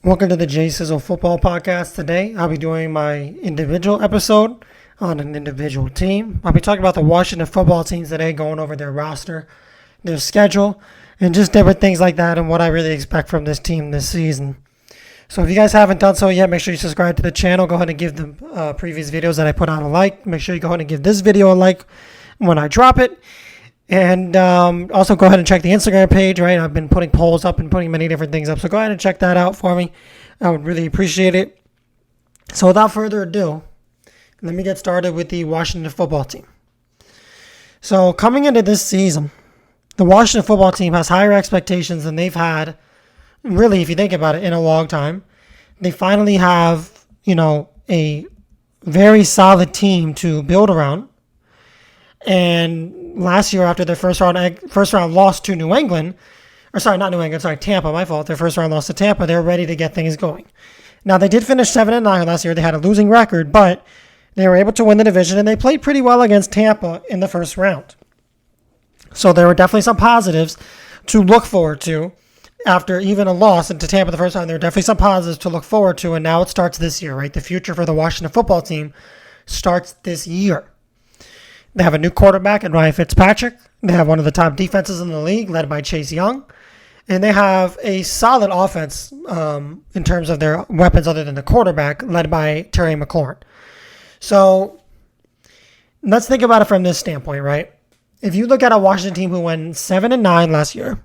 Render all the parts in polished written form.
Welcome to the Jay Sizzle Football Podcast. Today, I'll be doing my individual episode on an individual team. I'll be talking about the Washington football teams today, going over their roster, their schedule, and just different things like that and what I really expect from this team this season. So if you guys haven't done so yet, make sure you subscribe to the channel. Go ahead and give the previous videos that I put out a like. Make sure you go ahead and give this video a like when I drop it. And also go ahead and check the Instagram page, right? I've been putting polls up and putting many different things up. So go ahead and check that out for me. I would really appreciate it. So without further ado, let me get started with the Washington football team. So coming into this season, the Washington football team has higher expectations than they've had, really, if you think about it, in a long time. They finally have, a very solid team to build around. And last year, after their first round loss to Tampa, my fault. Their first round loss to Tampa, they're ready to get things going. Now, they did finish 7-9 last year. They had a losing record, but they were able to win the division, and they played pretty well against Tampa in the first round. So there were definitely some positives to look forward to. After even a loss to Tampa the first time, there were definitely some positives to look forward to, and now it starts this year, right? The future for the Washington football team starts this year. They have a new quarterback in Ryan Fitzpatrick. They have one of the top defenses in the league, led by Chase Young. And they have a solid offense in terms of their weapons other than the quarterback, led by Terry McLaurin. So let's think about it from this standpoint, right? If you look at a Washington team who went 7-9 last year,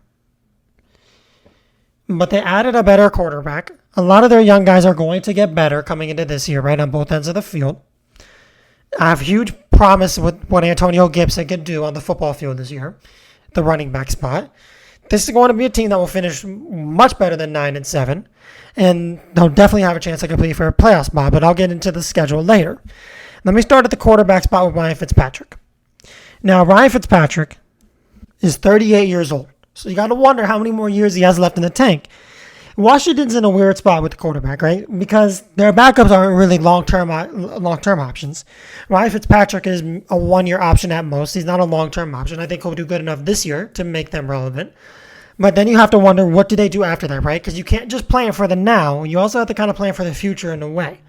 but they added a better quarterback, a lot of their young guys are going to get better coming into this year, right, on both ends of the field. I have huge promise with what Antonio Gibson can do on the football field this year, the running back spot. This is going to be a team that will finish much better than 9-7, and they'll definitely have a chance to compete for a playoff spot, but I'll get into the schedule later. Let me start at the quarterback spot with Ryan Fitzpatrick. Now, Ryan Fitzpatrick is 38 years old, so you got to wonder how many more years he has left in the tank. Washington's in a weird spot with the quarterback, right? Because their backups aren't really long-term options. Ryan Fitzpatrick is a one-year option at most. He's not a long-term option. I think he'll do good enough this year to make them relevant. But then you have to wonder, what do they do after that, right? Because you can't just plan for the now. You also have to kind of plan for the future in a way.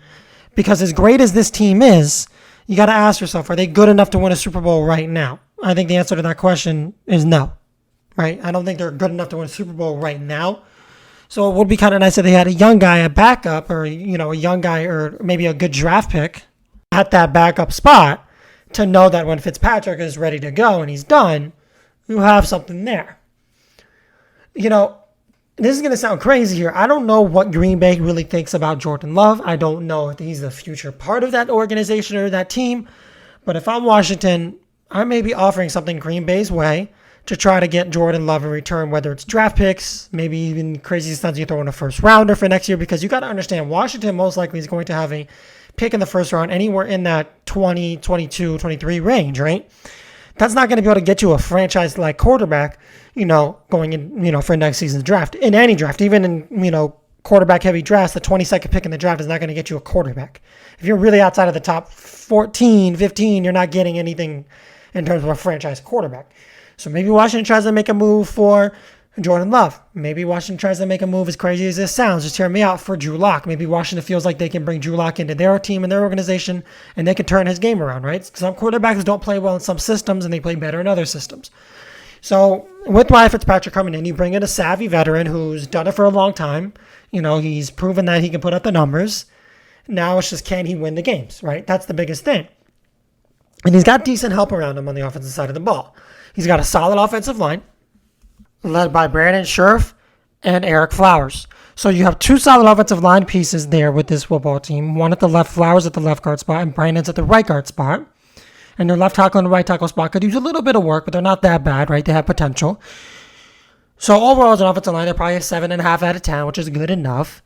Because as great as this team is, you got to ask yourself, are they good enough to win a Super Bowl right now? I think the answer to that question is no, right? I don't think they're good enough to win a Super Bowl right now. So it would be kind of nice if they had a young guy, a backup, or, a young guy, or maybe a good draft pick at that backup spot to know that when Fitzpatrick is ready to go and he's done, you have something there. This is going to sound crazy here. I don't know what Green Bay really thinks about Jordan Love. I don't know if he's the future part of that organization or that team. But if I'm Washington, I may be offering something Green Bay's way to try to get Jordan Love in return, whether it's draft picks, maybe even crazy stunts you throw in a first rounder for next year, because you got to understand Washington most likely is going to have a pick in the first round anywhere in that 20, 22, 23 range, right? That's not going to be able to get you a franchise-like quarterback, going in, for next season's draft. In any draft, even in, quarterback-heavy drafts, the 22nd pick in the draft is not going to get you a quarterback. If you're really outside of the top 14, 15, you're not getting anything in terms of a franchise quarterback. So maybe Washington tries to make a move for Jordan Love. Maybe Washington tries to make a move, as crazy as this sounds, just hear me out, for Drew Lock. Maybe Washington feels like they can bring Drew Lock into their team and their organization, and they can turn his game around, right? Some quarterbacks don't play well in some systems, and they play better in other systems. So with Ryan Fitzpatrick coming in, you bring in a savvy veteran who's done it for a long time. He's proven that he can put up the numbers. Now it's just, can he win the games, right? That's the biggest thing. And he's got decent help around him on the offensive side of the ball. He's got a solid offensive line, led by Brandon Scherff and Eric Flowers. So you have two solid offensive line pieces there with this football team. One at the left, Flowers at the left guard spot, and Brandon's at the right guard spot. And their left tackle and the right tackle spot could use a little bit of work, but they're not that bad, right? They have potential. So overall, as an offensive line, they're probably a 7.5 out of 10, which is good enough.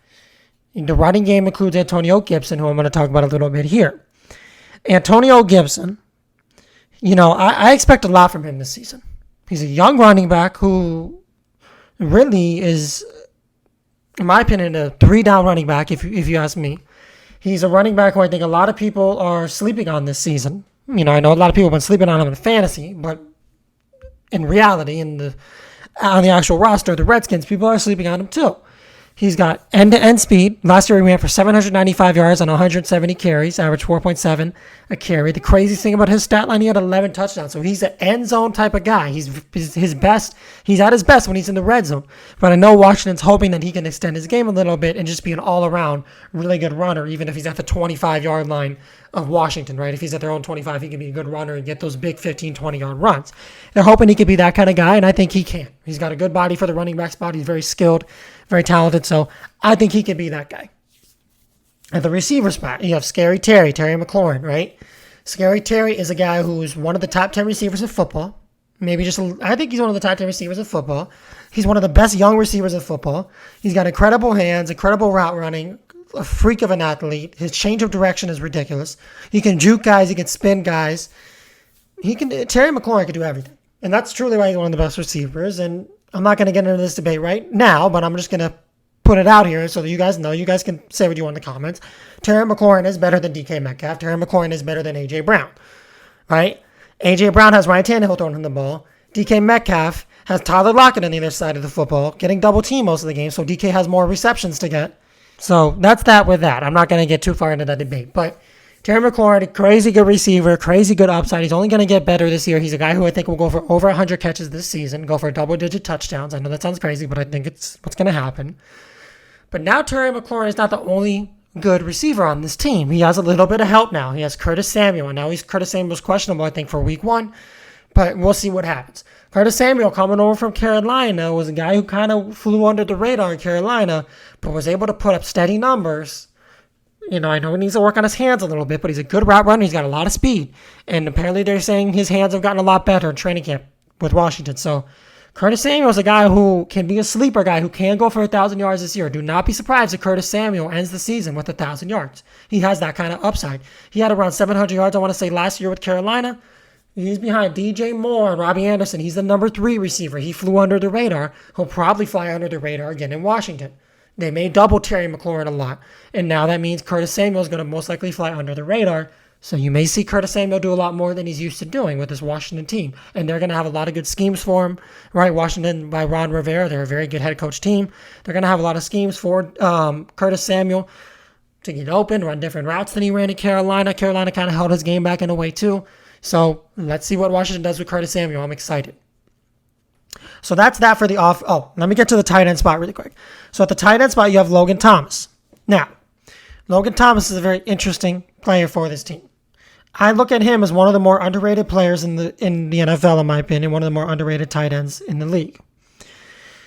The running game includes Antonio Gibson, who I'm going to talk about a little bit here. Antonio Gibson, I expect a lot from him this season. He's a young running back who really is, in my opinion, a 3-down running back, if you ask me. He's a running back who I think a lot of people are sleeping on this season. I know a lot of people have been sleeping on him in fantasy, but in reality, on the actual roster, the Redskins, people are sleeping on him too. He's got end-to-end speed. Last year he ran for 795 yards on 170 carries, average 4.7 a carry. The craziest thing about his stat line, he had 11 touchdowns. So he's an end zone type of guy. He's his best. He's at his best when he's in the red zone. But I know Washington's hoping that he can extend his game a little bit and just be an all-around really good runner, even if he's at the 25-yard line of Washington, right? If he's at their own 25, he can be a good runner and get those big 15, 20-yard runs. They're hoping he could be that kind of guy, and I think he can. He's got a good body for the running back spot. He's very skilled, very talented, so I think he could be that guy. At the receiver spot, you have Terry McLaurin, right? Scary Terry is a guy who's one of the top 10 receivers of football. I think he's one of the top 10 receivers of football. He's one of the best young receivers of football. He's got incredible hands, incredible route running, a freak of an athlete. His change of direction is ridiculous. He can juke guys. He can spin guys. Terry McLaurin can do everything. And that's truly why he's one of the best receivers. And I'm not going to get into this debate right now, but I'm just going to put it out here so that you guys know. You guys can say what you want in the comments. Terry McLaurin is better than DK Metcalf. Terry McLaurin is better than A.J. Brown. Right? A.J. Brown has Ryan Tannehill throwing him the ball. DK Metcalf has Tyler Lockett on the other side of the football, getting double team most of the game, so DK has more receptions to get. So that's that with that. I'm not going to get too far into that debate. But Terry McLaurin, crazy good receiver, crazy good upside. He's only going to get better this year. He's a guy who I think will go for over 100 catches this season, go for double-digit touchdowns. I know that sounds crazy, but I think it's what's going to happen. But now Terry McLaurin is not the only good receiver on this team. He has a little bit of help now. He has Curtis Samuel. And now Curtis Samuel's questionable, I think, for week 1. But we'll see what happens. Curtis Samuel, coming over from Carolina, was a guy who kind of flew under the radar in Carolina, but was able to put up steady numbers. I know he needs to work on his hands a little bit, but he's a good route runner. He's got a lot of speed. And apparently they're saying his hands have gotten a lot better in training camp with Washington. So Curtis Samuel is a guy who can be a sleeper guy who can go for 1,000 yards this year. Do not be surprised if Curtis Samuel ends the season with 1,000 yards. He has that kind of upside. He had around 700 yards, I want to say, last year with Carolina. He's behind DJ Moore and Robbie Anderson. He's the number 3 receiver. He flew under the radar. He'll probably fly under the radar again in Washington. They may double Terry McLaurin a lot. And now that means Curtis Samuel is going to most likely fly under the radar. So you may see Curtis Samuel do a lot more than he's used to doing with this Washington team. And they're going to have a lot of good schemes for him. Right, Washington by Ron Rivera. They're a very good head coach team. They're going to have a lot of schemes for Curtis Samuel to get open, run different routes than he ran in Carolina. Carolina kind of held his game back in a way too. So let's see what Washington does with Curtis Samuel. I'm excited. So that's that for the off. Oh, let me get to the tight end spot really quick. So at the tight end spot, you have Logan Thomas. Now, Logan Thomas is a very interesting player for this team. I look at him as one of the more underrated players in the NFL, in my opinion, one of the more underrated tight ends in the league.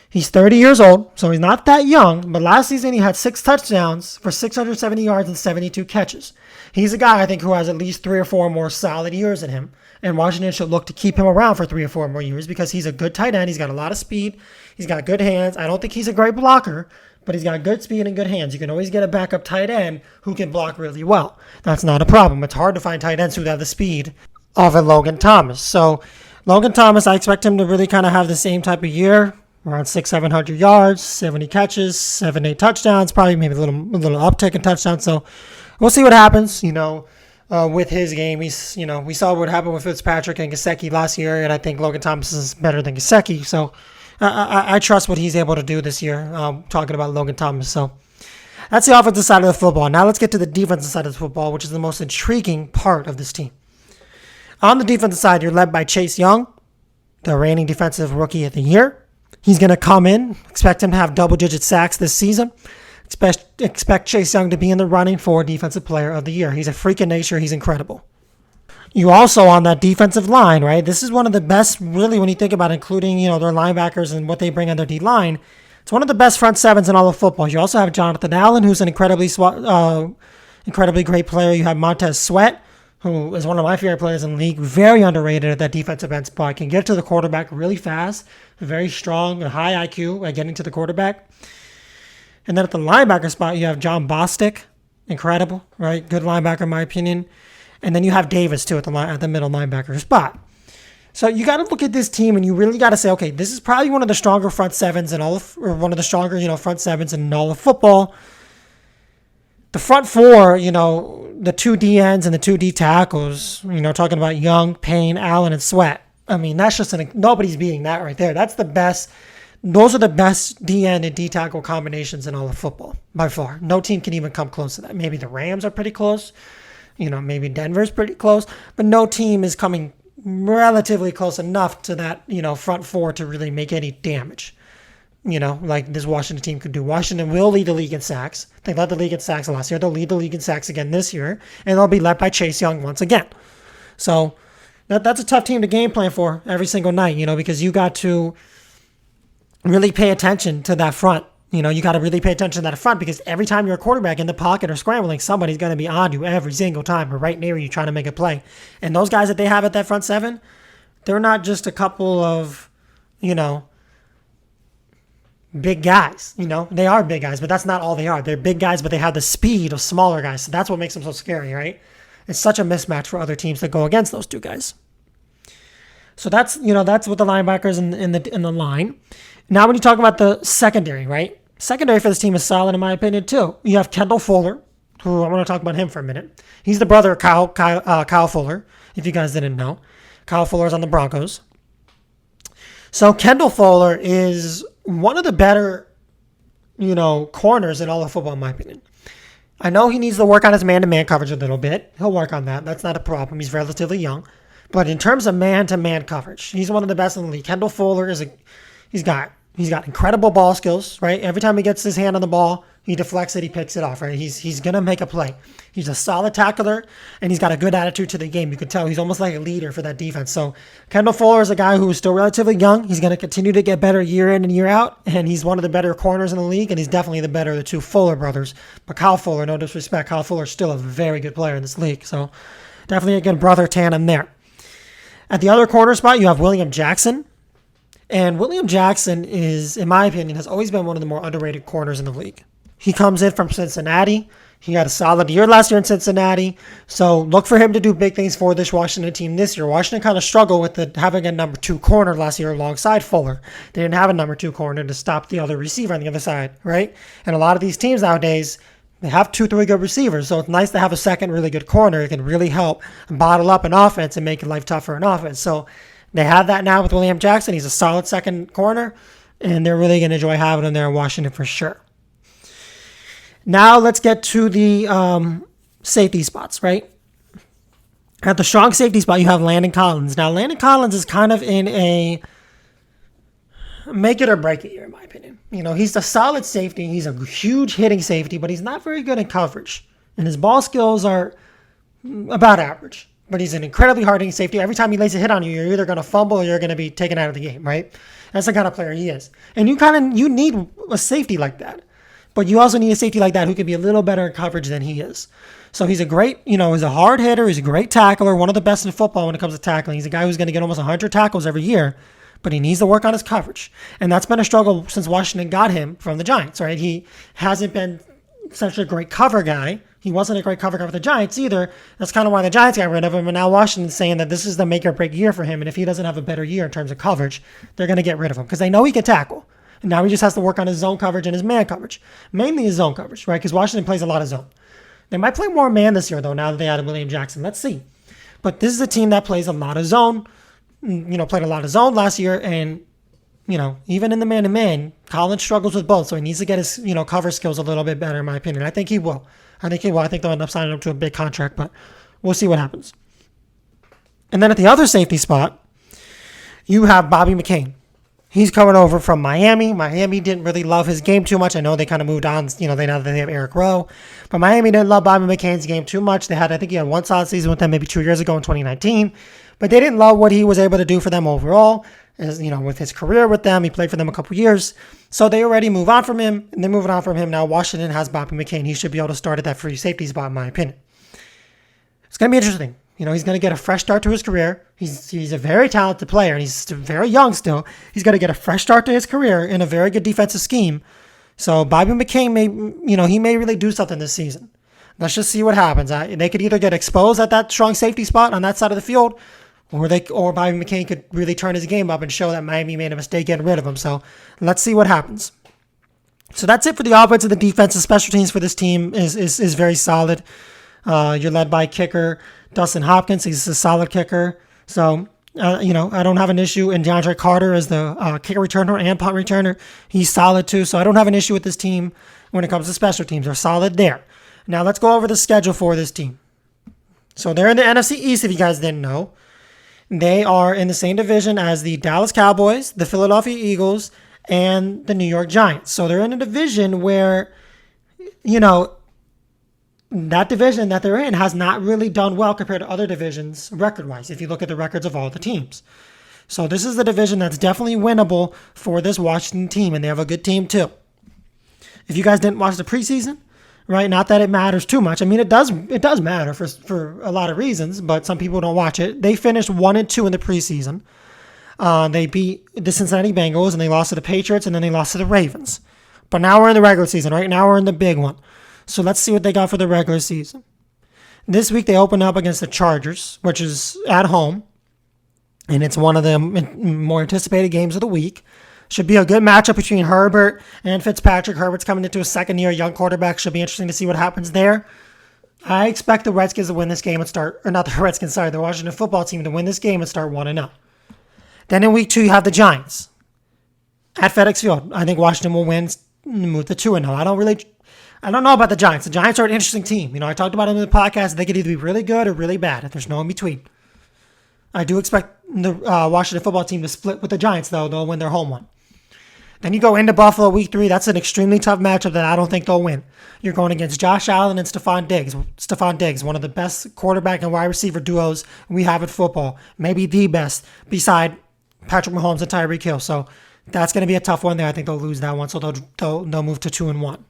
He's 30 years old, so he's not that young, but last season he had 6 touchdowns for 670 yards and 72 catches. He's a guy, I think, who has at least 3 or 4 more solid years in him, and Washington should look to keep him around for 3 or 4 more years because he's a good tight end. He's got a lot of speed. He's got good hands. I don't think he's a great blocker, but he's got good speed and good hands. You can always get a backup tight end who can block really well. That's not a problem. It's hard to find tight ends who have the speed of a Logan Thomas. So Logan Thomas, I expect him to really kind of have the same type of year. Around 600-700 yards, 70 catches, 7-8 touchdowns, probably maybe a little uptick in touchdowns. So we'll see what happens, with his game. We saw what happened with Fitzpatrick and Gesicki last year, and I think Logan Thomas is better than Gesicki. So I trust what he's able to do this year, talking about Logan Thomas. So that's the offensive side of the football. Now let's get to the defensive side of the football, which is the most intriguing part of this team. On the defensive side, you're led by Chase Young, the reigning defensive rookie of the year. He's going to come in, expect him to have double-digit sacks this season. Expect Chase Young to be in the running for Defensive Player of the Year. He's a freak of nature. He's incredible. You also, on that defensive line, right, this is one of the best, really, when you think about it, including, their linebackers and what they bring on their D-line. It's one of the best front sevens in all of football. You also have Jonathan Allen, who's an incredibly great player. You have Montez Sweat, who is one of my favorite players in the league, very underrated at that defensive end spot, can get to the quarterback really fast, very strong, a high IQ at getting to the quarterback. And then at the linebacker spot, you have John Bostic, incredible, right? Good linebacker in my opinion. And then you have Davis, too, at the middle linebacker spot. So you got to look at this team and you really got to say, okay, this is probably one of the stronger front sevens in all of, or one of the stronger, front sevens in all of football. The front four, the 2 D ends and the 2 D tackles, talking about Young, Payne, Allen, and Sweat. I mean, that's just nobody's beating that right there. That's the best Those are the best D end and D tackle combinations in all of football by far. No team can even come close to that. Maybe the Rams are pretty close. Maybe Denver's pretty close, but no team is coming relatively close enough to that, front four to really make any damage. Like this Washington team could do. Washington will lead the league in sacks. They led the league in sacks last year. They'll lead the league in sacks again this year, and they'll be led by Chase Young once again. So that's a tough team to game plan for every single night, because you got to really pay attention to that front. You got to really pay attention to that front because every time you're a quarterback in the pocket or scrambling, somebody's going to be on you every single time or right near you trying to make a play. And those guys that they have at that front seven, they're not just a couple of, big guys. They are big guys, but that's not all they are. They're big guys, but they have the speed of smaller guys. So that's what makes them so scary, right? It's such a mismatch for other teams that go against those two guys. So that's with the linebackers in the line. Now when you talk about the secondary, right? Secondary for this team is solid in my opinion too. You have Kendall Fuller, who I want to talk about him for a minute. He's the brother of Kyle Fuller, if you guys didn't know. Kyle Fuller is on the Broncos. So Kendall Fuller is one of the better, corners in all of football in my opinion. I know he needs to work on his man-to-man coverage a little bit. He'll work on that. That's not a problem. He's relatively young. But in terms of man-to-man coverage, he's one of the best in the league. Kendall Fuller he's got incredible ball skills, right? Every time he gets his hand on the ball, he deflects it, he picks it off, right? He's going to make a play. He's a solid tackler, and he's got a good attitude to the game. You can tell he's almost like a leader for that defense. So Kendall Fuller is a guy who is still relatively young. He's going to continue to get better year in and year out, and he's one of the better corners in the league, and he's definitely the better of the two Fuller brothers. But Kyle Fuller, no disrespect, Kyle Fuller is still a very good player in this league. So definitely a good brother tandem there. At the other corner spot, you have William Jackson. And William Jackson is, in my opinion, has always been one of the more underrated corners in the league. He comes in from Cincinnati. He had a solid year last year in Cincinnati. So look for him to do big things for this Washington team this year. Washington kind of struggled with having a number 2 corner last year alongside Fuller. They didn't have a number 2 corner to stop the other receiver on the other side, right? And a lot of these teams nowadays, they have 2-3 good receivers. So it's nice to have a second really good corner. It can really help bottle up an offense and make life tougher in offense. So they have that now with William Jackson. He's a solid second corner, and they're really going to enjoy having him there in Washington for sure. Now let's get to the safety spots, right? At the strong safety spot, you have Landon Collins. Now, Landon Collins is kind of in a make it or break it year, in my opinion. He's a solid safety. He's a huge hitting safety, but he's not very good in coverage. And his ball skills are about average. But he's an incredibly hard-hitting safety. Every time he lays a hit on you, you're either going to fumble or you're going to be taken out of the game, right? That's the kind of player he is. And you need a safety like that. But you also need a safety like that who can be a little better in coverage than he is. So he's a great, he's a hard hitter. He's a great tackler, one of the best in football when it comes to tackling. He's a guy who's going to get almost 100 tackles every year, but he needs to work on his coverage. And that's been a struggle since Washington got him from the Giants, right? He hasn't been such a great cover guy. He wasn't a great cover guy for the Giants either. That's kind of why the Giants got rid of him. And now Washington's saying that this is the make or break year for him. And if he doesn't have a better year in terms of coverage, they're going to get rid of him because they know he can tackle. And now he just has to work on his zone coverage and his man coverage. Mainly his zone coverage, right? Because Washington plays a lot of zone. They might play more man this year, though, now that they added William Jackson. Let's see. But this is a team that plays a lot of zone. Played a lot of zone last year. And, even in the man-to-man, Collins struggles with both. So he needs to get his, cover skills a little bit better, in my opinion. I think he will. I think they'll end up signing him to a big contract, but we'll see what happens. And then at the other safety spot, you have Bobby McCain. He's coming over from Miami. Miami didn't really love his game too much. I know they kind of moved on, now that they have Eric Rowe. But Miami didn't love Bobby McCain's game too much. I think he had one solid season with them maybe 2 years ago in 2019. But they didn't love what he was able to do for them overall. With his career with them, he played for them a couple years. So they already move on from him, and they're moving on from him. Now Washington has Bobby McCain. He should be able to start at that free safety spot, in my opinion. It's going to be interesting. He's going to get a fresh start to his career. He's a very talented player, and he's very young still. He's going to get a fresh start to his career in a very good defensive scheme. So Bobby McCain he may really do something this season. Let's just see what happens. They could either get exposed at that strong safety spot on that side of the field, or Bobby McCain could really turn his game up and show that Miami made a mistake getting rid of him. So let's see what happens. So that's it for the offense and the defense. The special teams for this team is very solid. You're led by kicker Dustin Hopkins. He's a solid kicker. So I don't have an issue. And DeAndre Carter is the kick returner and punt returner. He's solid too. So I don't have an issue with this team when it comes to special teams. They're solid there. Now let's go over the schedule for this team. So they're in the NFC East, if you guys didn't know. They are in the same division as the Dallas Cowboys, the Philadelphia Eagles, and the New York Giants. So they're in a division where, that division that they're in has not really done well compared to other divisions record-wise, if you look at the records of all the teams. So this is the division that's definitely winnable for this Washington team, and they have a good team too. If you guys didn't watch the preseason, right, not that it matters too much. I mean, it does matter for a lot of reasons, but some people don't watch it. They finished 1-2 in the preseason. They beat the Cincinnati Bengals, and they lost to the Patriots, and then they lost to the Ravens. But now we're in the regular season, right? Now we're in the big one. So let's see what they got for the regular season. This week they open up against the Chargers, which is at home, and it's one of the more anticipated games of the week. Should be a good matchup between Herbert and Fitzpatrick. Herbert's coming into a second year, young quarterback. Should be interesting to see what happens there. I expect the Redskins to win this game and the Washington football team to win this game and start 1-0. Then in week 2, you have the Giants at FedEx Field. I think Washington will win, move to 2-0. I don't know about the Giants. The Giants are an interesting team. I talked about them in the podcast. They could either be really good or really bad. There's no in between. I do expect the Washington football team to split with the Giants, though. They'll win their home one. Then you go into Buffalo week 3. That's an extremely tough matchup that I don't think they'll win. You're going against Josh Allen and Stephon Diggs. Stephon Diggs, one of the best quarterback and wide receiver duos we have in football. Maybe the best beside Patrick Mahomes and Tyreek Hill. So that's going to be a tough one there. I think they'll lose that one. So they'll move to 2-1.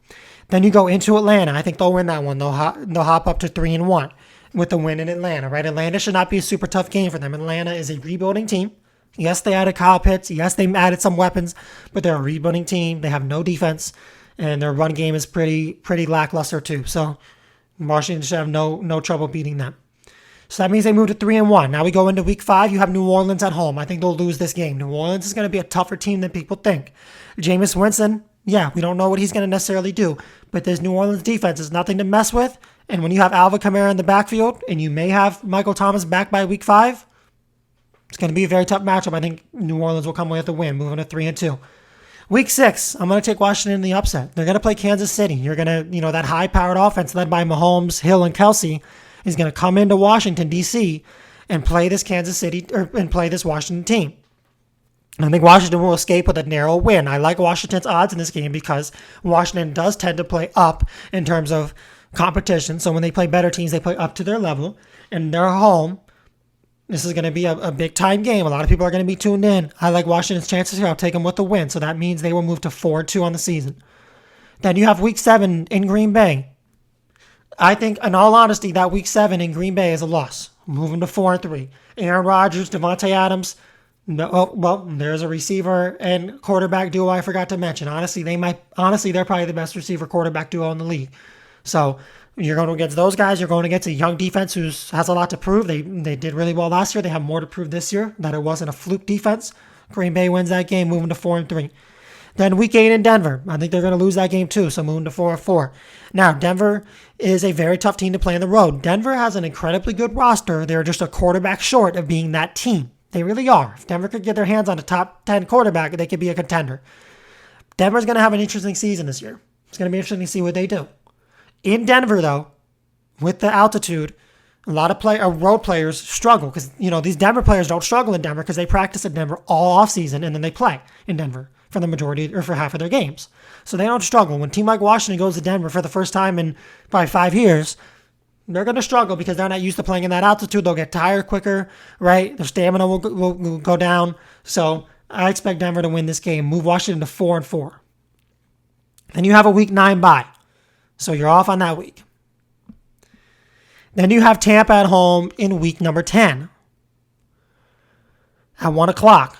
Then you go into Atlanta. I think they'll win that one. They'll hop up to 3-1 with the win in Atlanta, right? Atlanta should not be a super tough game for them. Atlanta is a rebuilding team. Yes, they added Kyle Pitts. Yes, they added some weapons, but they're a rebuilding team. They have no defense, and their run game is pretty lackluster too. So Washington should have no trouble beating them. So that means they move to 3-1. Now we go into week 5. You have New Orleans at home. I think they'll lose this game. New Orleans is going to be a tougher team than people think. Jameis Winston, yeah, we don't know what he's going to necessarily do, but this New Orleans defense is nothing to mess with. And when you have Alvin Kamara in the backfield, and you may have Michael Thomas back by week 5, it's going to be a very tough matchup. I think New Orleans will come away with the win, moving to 3-2. Week 6, I'm going to take Washington in the upset. They're going to play Kansas City. You're going to, that high-powered offense led by Mahomes, Hill, and Kelsey is going to come into Washington, D.C., and play this Washington team. I think Washington will escape with a narrow win. I like Washington's odds in this game because Washington does tend to play up in terms of competition. So when they play better teams, they play up to their level. And they're home. This is going to be a big-time game. A lot of people are going to be tuned in. I like Washington's chances here. I'll take them with the win. So that means they will move to 4-2 on the season. Then you have Week 7 in Green Bay. I think, in all honesty, that Week 7 in Green Bay is a loss. Moving to 4-3. Aaron Rodgers, Devontae Adams. No, well, there's a receiver and quarterback duo I forgot to mention. Honestly, they're probably the best receiver quarterback duo in the league. So you're going against those guys. You're going against a young defense who has a lot to prove. They did really well last year. They have more to prove this year. That it wasn't a fluke defense. Green Bay wins that game, moving to 4-3. Then Week 8 in Denver. I think they're going to lose that game too, so moving to 4-4. Now, Denver is a very tough team to play on the road. Denver has an incredibly good roster. They're just a quarterback short of being that team. They really are. If Denver could get their hands on a top 10 quarterback, they could be a contender. Denver's going to have an interesting season this year. It's going to be interesting to see what they do. In Denver, though, with the altitude, a lot of road players struggle because, these Denver players don't struggle in Denver because they practice in Denver all offseason and then they play in Denver for the majority or for half of their games. So they don't struggle. When a team like Washington goes to Denver for the first time in probably 5 years, they're going to struggle because they're not used to playing in that altitude. They'll get tired quicker, right? Their stamina will go down. So I expect Denver to win this game, move Washington to 4-4. Then you have a Week 9 bye. So you're off on that week. Then you have Tampa at home in week number 10. At 1 o'clock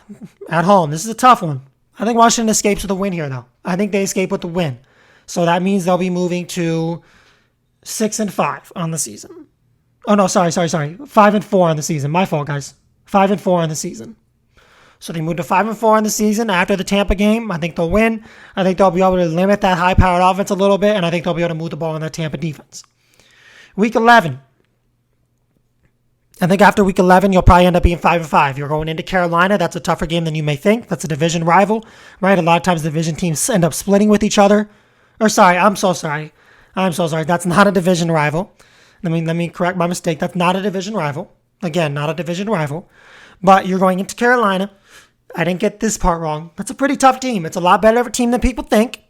at home. This is a tough one. I think Washington escapes with a win here, though. I think they escape with the win. So that means they'll be moving to 6-5 on the season. Oh, no, sorry. 5-4 on the season. My fault, guys. 5-4 on the season. So they moved to 5-4 on the season after the Tampa game. I think they'll win. I think they'll be able to limit that high-powered offense a little bit, and I think they'll be able to move the ball on their Tampa defense. Week 11. I think after week 11, you'll probably end up being 5-5. You're going into Carolina. That's a tougher game than you may think. That's a division rival, right? A lot of times division teams end up splitting with each other. Or sorry, I'm so sorry. That's not a division rival. Let me correct my mistake. That's not a division rival. Again, not a division rival. But you're going into Carolina. I didn't get this part wrong. That's a pretty tough team. It's a lot better of a team than people think.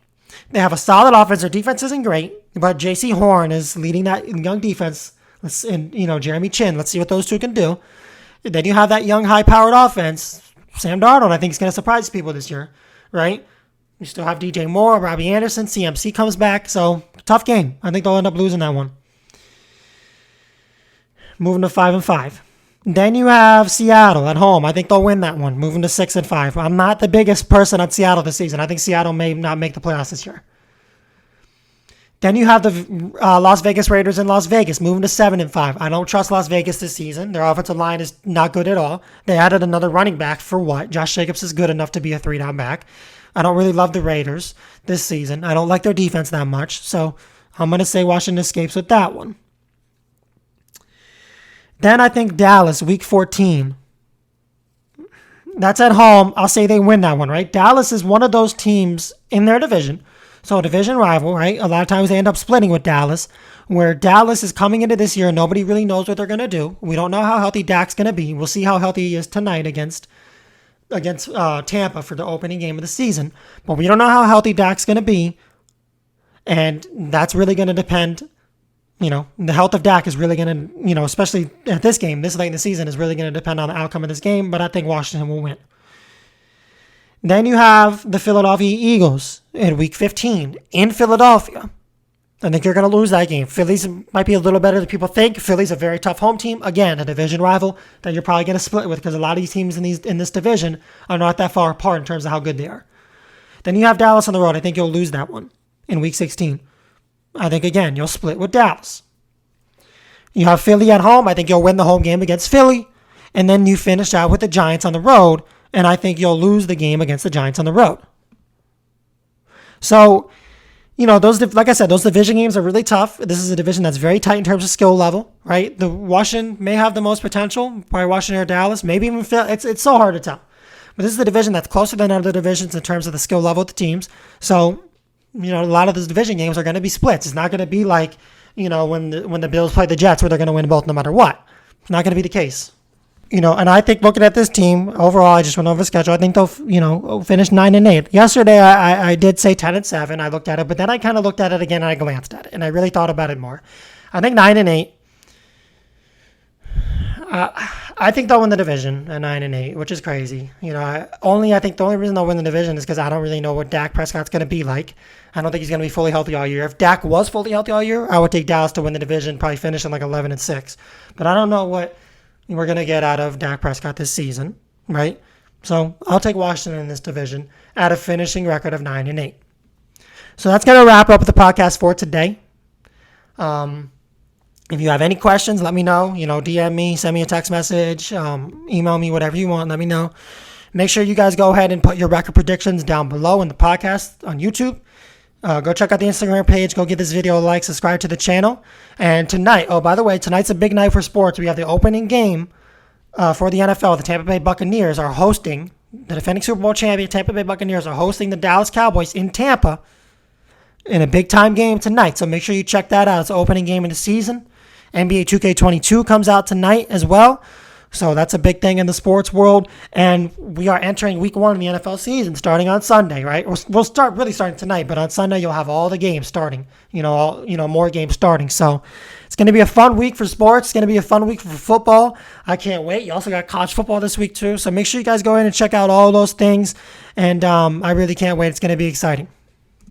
They have a solid offense. Their defense isn't great, but J.C. Horn is leading that young defense. And Jeremy Chin. Let's see what those two can do. Then you have that young, high-powered offense. Sam Darnold, I think, is going to surprise people this year, right? You still have DJ Moore, Robbie Anderson, CMC comes back. So tough game. I think they'll end up losing that one. Moving to 5-5. Then you have Seattle at home. I think they'll win that one, moving to 6-5. I'm not the biggest person on Seattle this season. I think Seattle may not make the playoffs this year. Then you have the Las Vegas Raiders in Las Vegas, moving to 7-5. I don't trust Las Vegas this season. Their offensive line is not good at all. They added another running back for what? Josh Jacobs is good enough to be a 3-down back. I don't really love the Raiders this season. I don't like their defense that much. So I'm going to say Washington escapes with that one. Then I think Dallas, week 14. That's at home. I'll say they win that one, right? Dallas is one of those teams in their division. So a division rival, right? A lot of times they end up splitting with Dallas, where Dallas is coming into this year and nobody really knows what they're going to do. We don't know how healthy Dak's going to be. We'll see how healthy he is tonight against Tampa for the opening game of the season. But we don't know how healthy Dak's going to be. And that's really going to depend. The health of Dak is really going to, especially at this game, this late in the season, is really going to depend on the outcome of this game. But I think Washington will win. Then you have the Philadelphia Eagles in week 15 in Philadelphia. I think you're going to lose that game. Phillies might be a little better than people think. Philly's a very tough home team. Again, a division rival that you're probably going to split with because a lot of these teams in this division are not that far apart in terms of how good they are. Then you have Dallas on the road. I think you'll lose that one in week 16. I think, again, you'll split with Dallas. You have Philly at home. I think you'll win the home game against Philly. And then you finish out with the Giants on the road. And I think you'll lose the game against the Giants on the road. So, like I said, those division games are really tough. This is a division that's very tight in terms of skill level, right? The Washington may have the most potential, probably Washington or Dallas, maybe even Philly. It's so hard to tell. But this is a division that's closer than other divisions in terms of the skill level of the teams. So, a lot of those division games are going to be splits. It's not going to be like, when the Bills play the Jets where they're going to win both no matter what. It's not going to be the case. And I think looking at this team, overall, I just went over the schedule. I think they'll, finish 9-8. Yesterday, I did say 10-7. I looked at it, but then I kind of looked at it again and I glanced at it, and I really thought about it more. I think 9-8. I think they'll win the division at 9-8, which is crazy. I think the only reason they'll win the division is because I don't really know what Dak Prescott's going to be like. I don't think he's going to be fully healthy all year. If Dak was fully healthy all year, I would take Dallas to win the division, probably finishing like 11-6. But I don't know what we're going to get out of Dak Prescott this season, right? So I'll take Washington in this division at a finishing record of 9-8. So that's going to wrap up the podcast for today. If you have any questions, let me know. DM me, send me a text message, email me, whatever you want, let me know. Make sure you guys go ahead and put your record predictions down below in the podcast on YouTube. Go check out the Instagram page. Go give this video a like, subscribe to the channel. And tonight, by the way, tonight's a big night for sports. We have the opening game for the NFL. The Tampa Bay Buccaneers are hosting, the defending Super Bowl champion Tampa Bay Buccaneers are hosting the Dallas Cowboys in Tampa in a big-time game tonight. So make sure you check that out. It's the opening game of the season. NBA 2K22 comes out tonight as well. So that's a big thing in the sports world. And we are entering week 1 of the NFL season starting on Sunday, right? We'll start really starting tonight, but on Sunday you'll have all the games starting, more games starting. So it's going to be a fun week for sports. It's going to be a fun week for football. I can't wait. You also got college football this week too. So make sure you guys go in and check out all those things. And I really can't wait. It's going to be exciting.